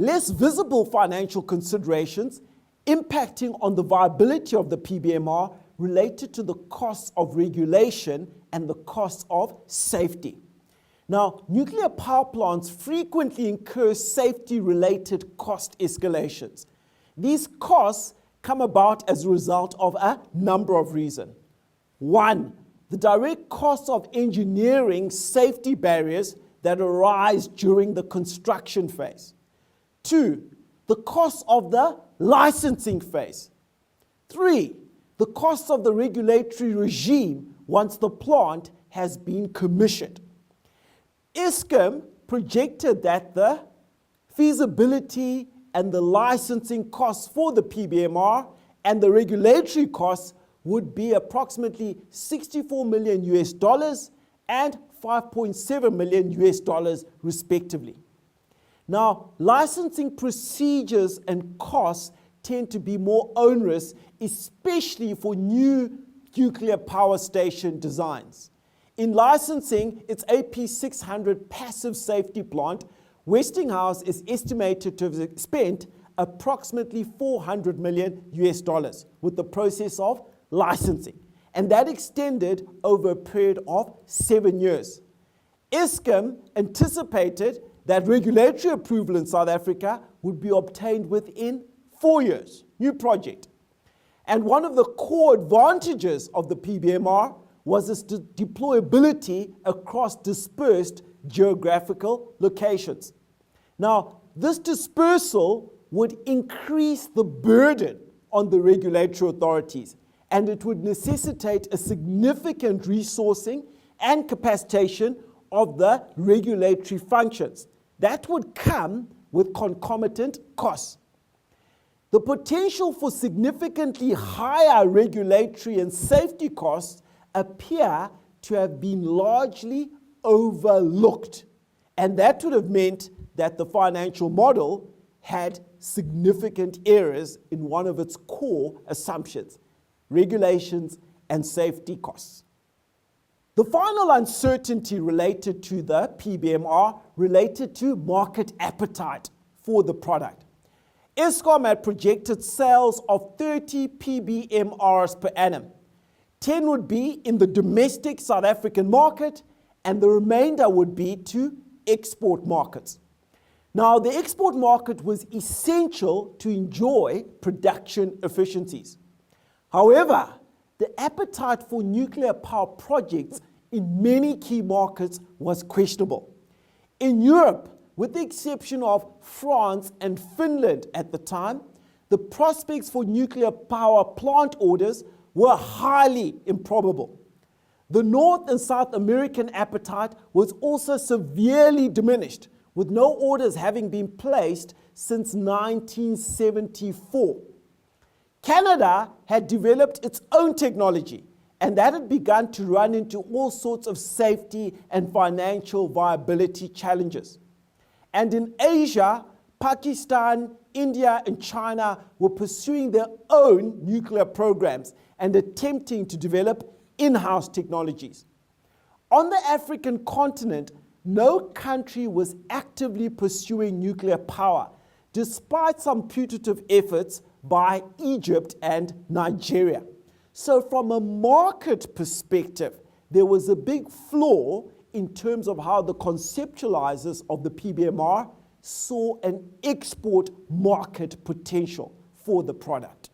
less visible financial considerations impacting on the viability of the PBMR related to the costs of regulation and the costs of safety. Now, nuclear power plants frequently incur safety-related cost escalations. These costs come about as a result of a number of reasons. One, the direct costs of engineering safety barriers that arise during the construction phase. Two, the costs of the licensing phase. Three, the costs of the regulatory regime once the plant has been commissioned. Eskom projected that the feasibility and the licensing costs for the PBMR and the regulatory costs would be approximately $64 million and $5.7 million respectively. Now, licensing procedures and costs tend to be more onerous, especially for new nuclear power station designs. In licensing its AP600 passive safety plant, Westinghouse is estimated to have spent approximately $400 million with the process of licensing, and that extended over a period of 7 years. Eskom anticipated that regulatory approval in South Africa would be obtained within 4 years, new project. And one of the core advantages of the PBMR was its deployability across dispersed geographical locations. Now, this dispersal would increase the burden on the regulatory authorities, and it would necessitate a significant resourcing and capacitation of the regulatory functions. That would come with concomitant costs. The potential for significantly higher regulatory and safety costs appear to have been largely overlooked, and that would have meant that the financial model had significant errors in one of its core assumptions: regulations and safety costs. The final uncertainty related to the PBMR related to market appetite for the product. Eskom had projected sales of 30 PBMRs per annum. 10 would be in the domestic South African market, and the remainder would be to export markets. Now, the export market was essential to enjoy production efficiencies. However, the appetite for nuclear power projects in many key markets was questionable. In Europe, with the exception of France and Finland at the time, the prospects for nuclear power plant orders were highly improbable. The North and South American appetite was also severely diminished, with no orders having been placed since 1974. Canada had developed its own technology, and that had begun to run into all sorts of safety and financial viability challenges. And in Asia, Pakistan, India, and China were pursuing their own nuclear programs and attempting to develop in-house technologies. On the African continent, no country was actively pursuing nuclear power, despite some putative efforts by Egypt and Nigeria. So from a market perspective, there was a big flaw in terms of how the conceptualizers of the PBMR saw an export market potential for the product.